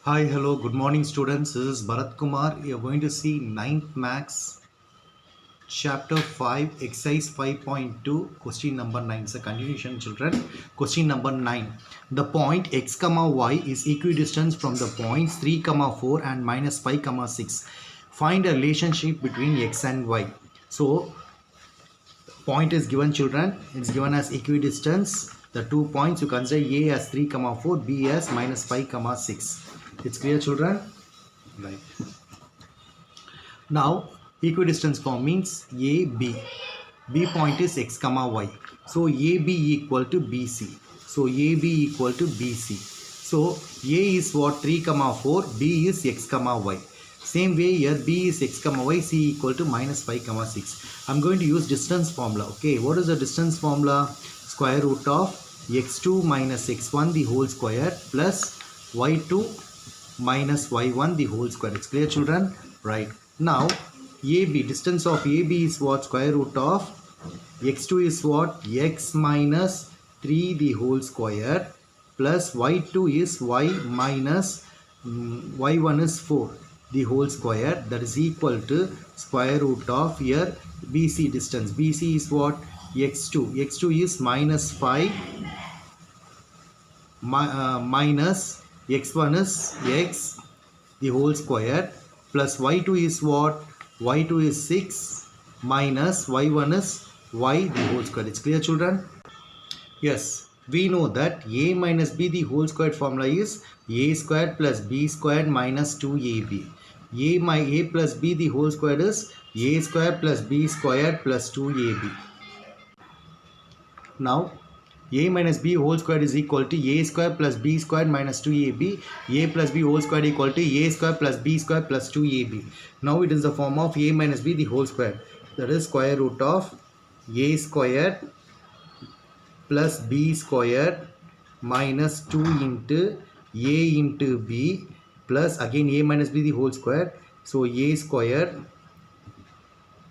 Hi, hello, good morning students. This is Bharat Kumar. You are going to see 9th Max chapter 5 exercise 5.2 question number 9. It's a continuation children. Question number 9. The point x comma y is equidistant from the points 3 comma 4 and minus 5 comma 6. Find a relationship between x and y. So point is given children. It's given as equidistance. The 2 points you consider a as 3 comma 4, b as minus 5 comma 6. It's clear children? Right. Now equidistance form means AB. B point is x comma y. So AB equal to BC. So AB equal to BC. So A is what 3 comma 4, B is x comma y. Same way here B is x comma y, C equal to minus 5 comma 6. I'm going to use distance formula. Okay, what is the distance formula? Square root of x2 minus x1 the whole square plus y2 minus y1 the whole square. It's clear children? Right. Now AB, distance of AB is what? Square root of x2 is what? X minus 3 the whole square plus y2 is y minus y1 is 4 the whole square, that is equal to square root of here BC distance. BC is what? x2. x2 is minus 5 minus x1 is x the whole square plus y2 is what? y2 is 6 minus y1 is y the whole square. It's clear children? Yes, we know that a minus b the whole squared formula is a squared plus b squared minus 2ab. A plus b the whole squared is a squared plus b squared plus 2ab. Now a minus b whole squared is equal to a square plus b squared minus 2ab. A plus b whole squared equal to a square plus b square plus 2ab. Now it is the form of a minus b the whole square. That is square root of a squared plus b squared minus 2 into a into b plus again a minus b the whole square. So a squared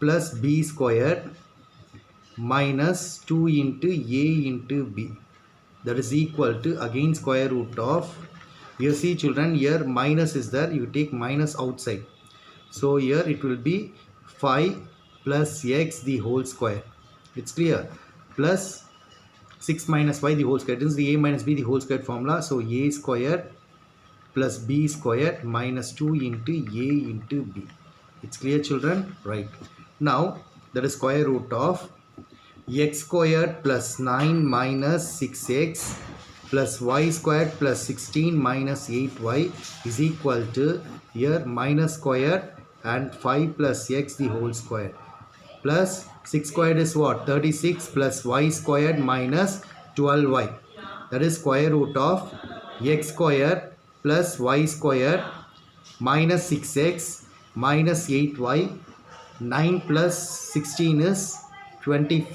plus b squared minus 2 into a into b, that is equal to again square root of, you see children, here minus is there, you take minus outside, so here it will be 5 plus x the whole square. It's clear? Plus 6 minus y the whole square. This is the a minus b the whole square formula. So a square plus b square minus 2 into a into b. It's clear children? Right. Now that is square root of x squared plus 9 minus 6x plus y squared plus 16 minus 8y is equal to here minus squared and 5 plus x the whole square plus 6 squared is what? 36 plus y squared minus 12y, that is square root of x squared plus y squared minus 6x minus 8y. 9 plus 16 is 20.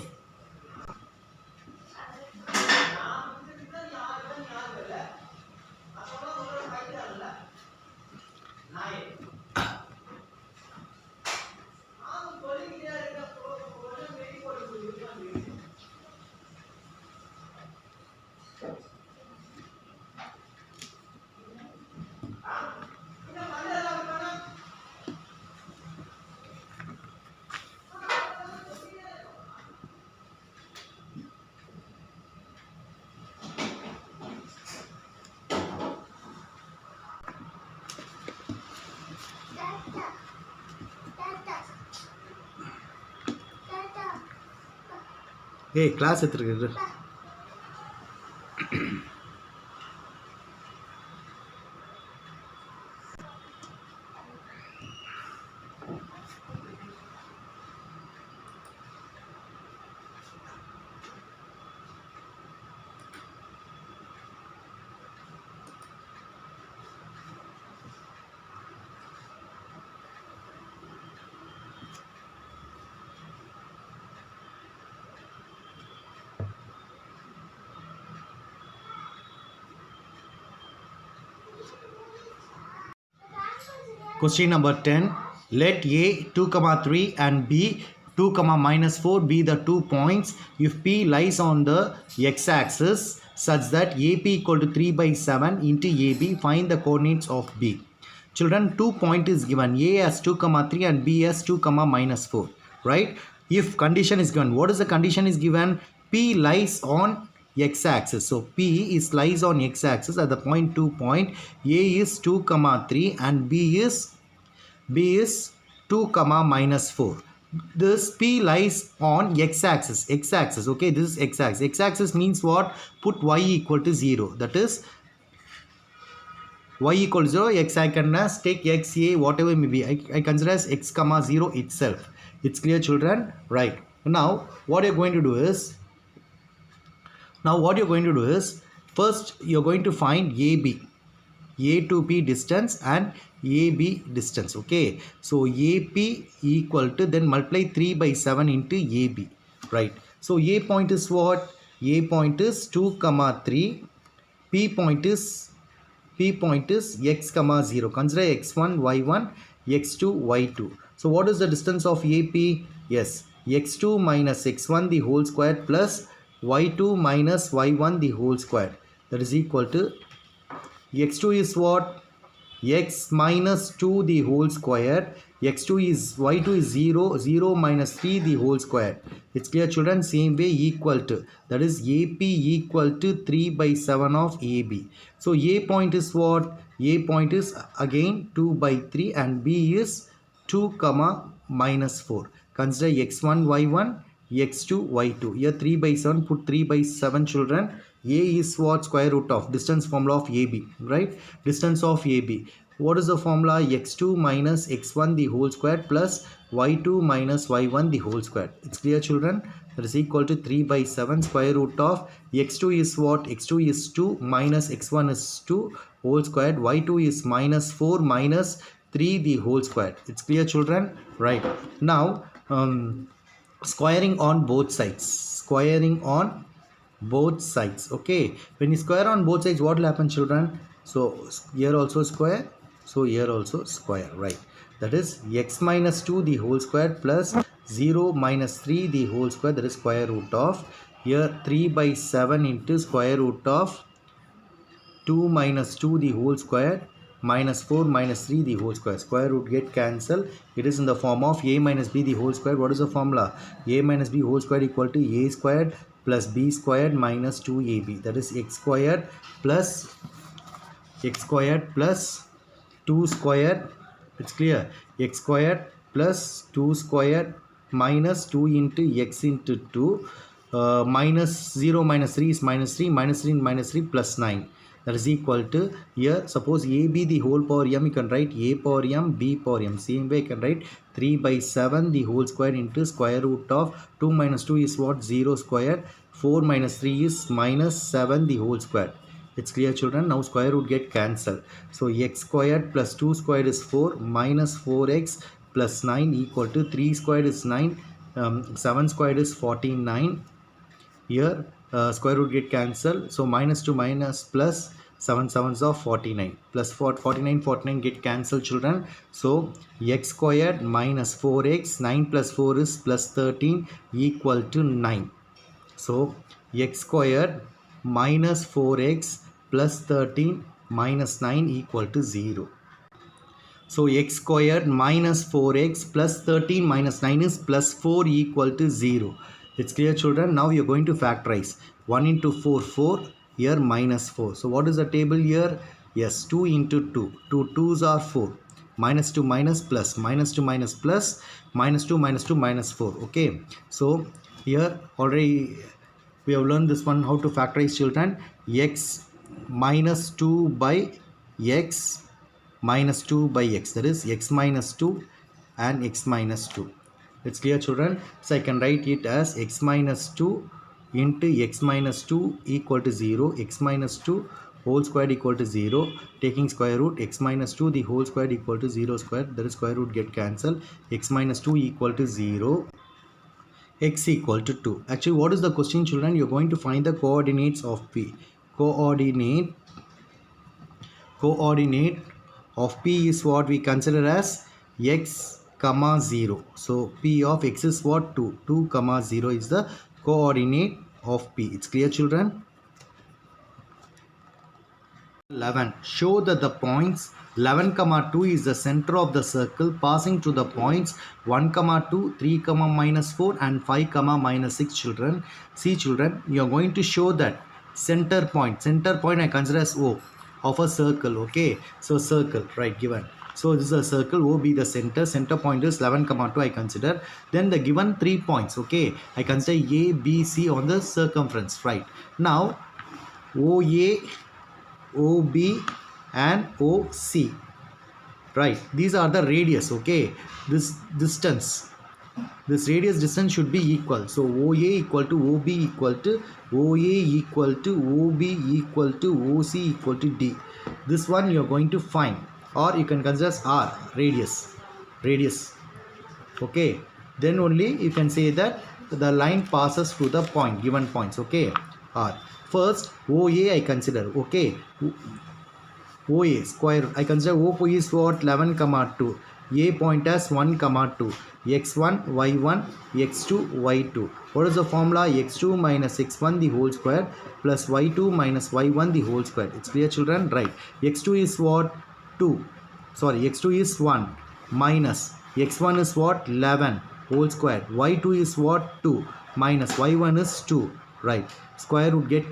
Hey, class எடுத்துருக்கு. Question number 10. Let A 2, 3 and B 2, minus 4 be the 2 points if P lies on the x-axis such that AP equal to 3 by 7 into AB. Find the coordinates of B. Children, 2 point is given, A as 2 comma 3 and B as 2 comma minus 4, right? If condition is given, what is the condition is given? P lies on x-axis. So P is lies on x-axis at the point 2 point. A is 2 comma 3 and B is 2 comma minus 4. This P lies on x-axis. X-axis, okay, this is x-axis. X-axis means what? Put y equal to 0. That is y equal to 0. X I can take x, a, whatever it may be. I consider as x comma 0 itself. It's clear, children? Right. Now what you're going to do is, first you're going to find AB, A to P distance and AB distance. Okay, so AP equal to, then multiply 3 by 7 into AB, right? So A point is what? A point is 2 comma 3. P point is x comma 0. Consider x1 y1, x2 y2. So what is the distance of AP? Yes, x2 minus x1 the whole square plus y2 minus y1 the whole square. That is equal to, x2 is what? X minus 2 the whole square. X2 is, y2 is 0, 0 minus 3 the whole square. It's clear, children? Same way, equal to, that is AP equal to 3 by 7 of AB. So A point is what? A point is again 2 by 3 and B is 2 comma minus 4. Consider x1 y1, x2 y2. Here 3 by 7, put 3 by 7, children. A is what? Square root of distance formula of AB, right? Distance of AB. What is the formula? x2 minus x1 the whole square plus y2 minus y1 the whole square. It's clear, children? That is equal to 3 by 7 square root of x2 is what? x2 is 2 minus x1 is 2 whole squared. Y2 is minus 4 minus 3 the whole square. It's clear, children? Right. Now squaring on both sides. Squaring on both sides. Okay, when you square on both sides, what will happen, children? So here also square, so here also square, right? That is x minus 2 the whole square plus 0 minus 3 the whole square. That is square root of, here 3 by 7 into square root of 2 minus 2 the whole square minus 4 minus 3 the whole square. Square root get cancelled. It is in the form of a minus b the whole square. What is the formula? A minus b whole square equal to a squared plus b squared minus 2ab. That is x squared plus 2 squared. It's clear? X squared plus 2 squared minus 2 into x into 2. Minus 0 minus 3 is minus 3, minus 3 minus 3 plus 9. That is equal to, here suppose AB the whole power m, you can write a power m, b power m. Same way you can write 3 by 7 the whole square into square root of 2 minus 2 is what? 0 square. 4 minus 3 is minus 7 the whole square. It's clear, children? Now square root get cancelled. So x squared plus 2 squared is 4 minus 4x plus 9 equal to 3 squared is 9, 7 squared is 49. Here square root get cancelled, so minus to minus plus 7 sevens of 49 plus 49 get cancelled, children. So x squared minus 4x, 9 plus 4 is plus 13 equal to 9. So x squared minus 4x plus 13 minus 9 equal to 0. So x squared minus 4x plus 13 minus 9 is plus 4 equal to 0. It's clear, children? Now you're going to factorize. 1 into 4, 4. Here minus 4. So what is the table here? Yes, 2 into 2. 2 2s are 4. Minus 2 minus plus. Minus 2 minus plus. Minus 2 minus 2 minus 4. Okay. So here already we have learned this one, how to factorize, children. X minus 2 by x minus 2 by x. That is x minus 2 and x minus 2. It's clear, children? So I can write it as x minus 2 into x minus 2 equal to 0. X minus 2 whole squared equal to 0. Taking square root, x minus 2 the whole squared equal to 0 squared. That is square root get cancelled. X minus 2 equal to 0. X equal to 2. Actually, what is the question, children? You're going to find the coordinates of P. Coordinate of P is what we consider as x comma 0. So P of x is what? 2. 2 comma 0 is the coordinate of P. It's clear, children? 11. Show that the points 11, comma 2 is the center of the circle passing to the points 1, comma 2, 3, comma minus 4 and 5, comma minus 6 children. See children, you are going to show that center point. Center point I consider as O of a circle. Okay. So circle, right, given. So this is a circle, O be the center. Center point is 11, comma 2 I consider. Then the given 3 points. Okay. I consider A, B, C on the circumference. Right. Now OA, OB and OC, right, these are the radius. Okay, this distance, this radius distance should be equal. So OA equal to OB equal to OA equal to OB equal to OC equal to D. This one you are going to find, or you can consider as R, radius. Okay, then only you can say that the line passes through the point, given points. Okay, R. First OA I consider. Okay, OA square I consider. O is what? 11, comma 2. A point as 1, comma 2. X1 Y1 X2 Y2. What is the formula? X2 minus X1 the whole square plus Y2 minus Y1 the whole square. It's clear children, right? X2 is what? 2. Sorry, X2 is 1 minus X1 is what? 11 whole square. Y2 is what? 2 minus Y1 is 2. Right, square root get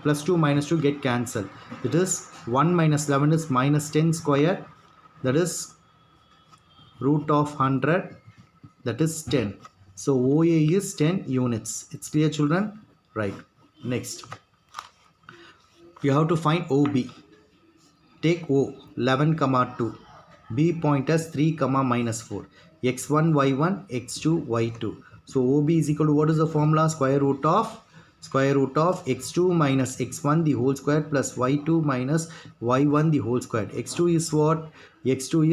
plus 2 minus 2 get cancelled. It is 1 minus 11 is minus 10 square, that is root of 100, that is 10. So OA is 10 units. It's clear children, right? Next you have to find OB. Take O 11, comma 2, B point as 3, comma minus 4, X1 Y1 X2 Y2. So OB is equal to, what is the formula? Square root of x2 minus x1 the whole square plus y2 minus y1 the whole square. X2 is what? X2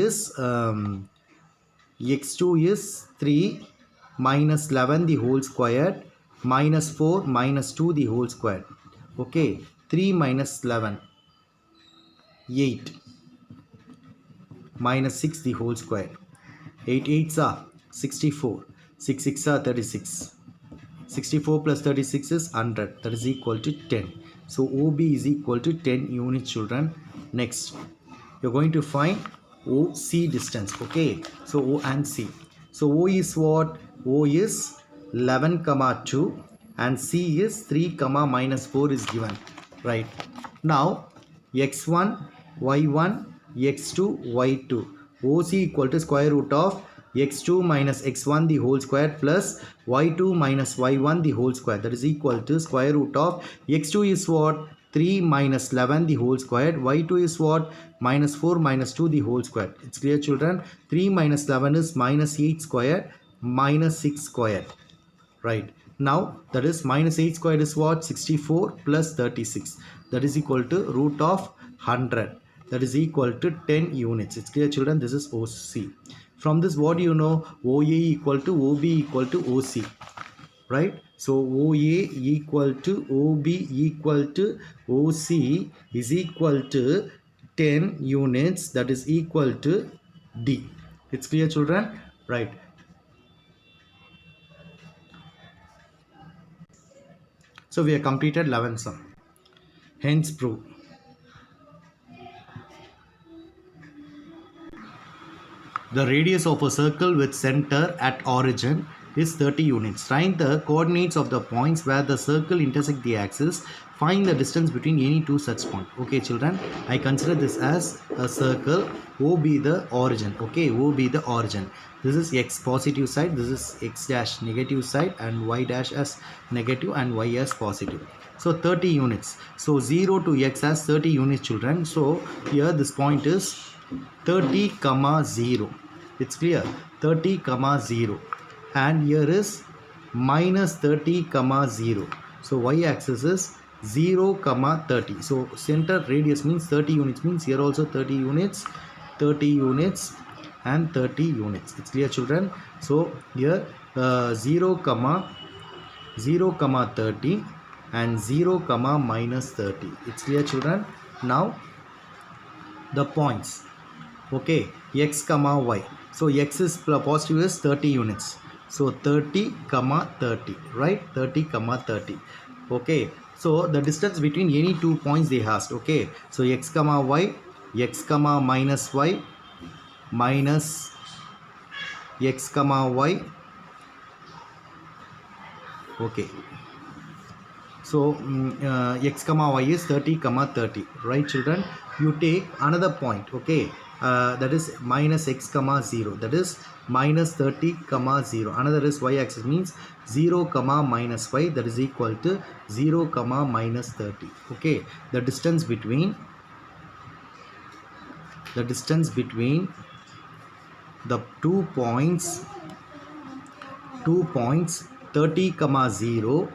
is 3 minus 11 the whole square minus 4 minus 2 the whole square. Okay, 3 minus 11, 8 minus 6 the whole square. 8 8s are 64, 6 6 are 36. 64 plus 36 is 100, that is equal to 10. So OB is equal to 10 units children. Next you're going to find OC distance. Okay, so O and C. So O is what? O is 11, comma 2 and C is 3, comma minus 4 is given. Right, now x1 y1 x2 y2. OC equal to square root of x2 minus x1 the whole square plus y2 minus y1 the whole square, that is equal to square root of x2 is what? 3 minus 11 the whole square, y2 is what? Minus 4 minus 2 the whole square. It's clear children. 3 minus 11 is minus 8 square minus 6 square. Right, now that is minus 8 square is what? 64 plus 36, that is equal to root of 100, that is equal to 10 units. It's clear children, this is OC. From this what do you know? OA equal to OB equal to OC, right? So OA equal to OB equal to OC is equal to 10 units, that is equal to D. It's clear children, right? So we have completed 11th sum. Hence prove. The radius of a circle with center at origin is 30 units. Find the coordinates of the points where the circle intersect the axis. Find the distance between any two such points. Okay children, I consider this as a circle. O be the origin. Okay, O be the origin. This is x positive side, this is x dash negative side, and y dash as negative and y as positive. So 30 units. So 0 to x has 30 units children. So here this point is 30, comma 0. It's clear, 30, comma 0, and here is minus 30, comma 0. So y-axis is 0, comma 30. So center radius means 30 units, means here also 30 units, 30 units and 30 units. It's clear children. So here 0, comma 30 and 0, comma minus 30. It's clear children. Now the points. Okay, x, comma y. So x is positive is 30 units. So 30, comma 30, right? 30, comma 30. Okay, So the distance between any 2 points they asked. Okay, so x comma y, x comma minus y, minus x comma y. Okay, so x comma y is 30 comma 30, right children? You take another point. Okay, that is minus x comma 0, that is minus 30 comma 0. Another is y axis, means 0 comma minus y, that is equal to 0 comma minus 30. Okay, the distance between the 2 points 30 comma 0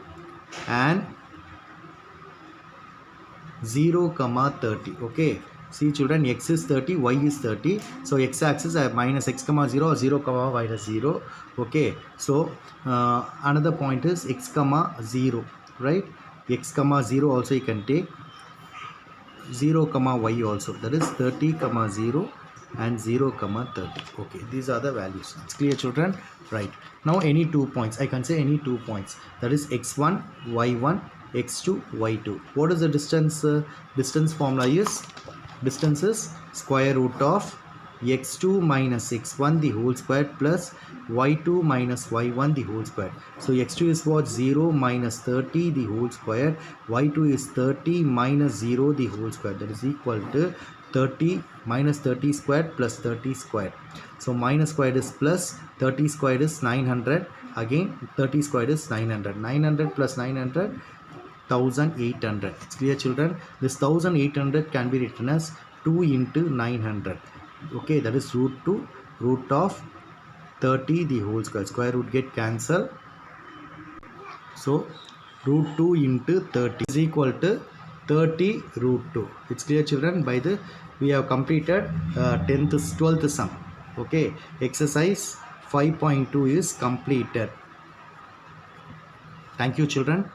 and 0 comma 30. Okay, see children, x is 30, y is 30, so x axis minus x comma 0 or 0 comma minus 0. Okay, so another point is x comma 0, right? X comma 0 also you can take, 0 comma y also, that is 30 comma 0 and 0 comma 30. Okay, these are the values. It's clear children, right? Now any 2 points, I can say any 2 points, that is x1 y1 x2 y2. What is the distance? Distance formula is, distance is square root of x2 minus x1 the whole square plus y2 minus y1 the whole square. So x2 is what? 0 minus 30 the whole square, y2 is 30 minus 0 the whole square, that is equal to 30 minus 30 squared plus 30 squared. So minus squared is plus, 30 squared is 900, again 30 squared is 900, 900 plus 900, 1800. It's clear children? This 1800 can be written as 2 into 900. Okay, that is root 2 root of 30 the whole square. Square root get cancelled. So root 2 into 30 is equal to 30 root 2. It's clear children? By the we have completed 12th sum. Okay, exercise 5.2 is completed. Thank you children.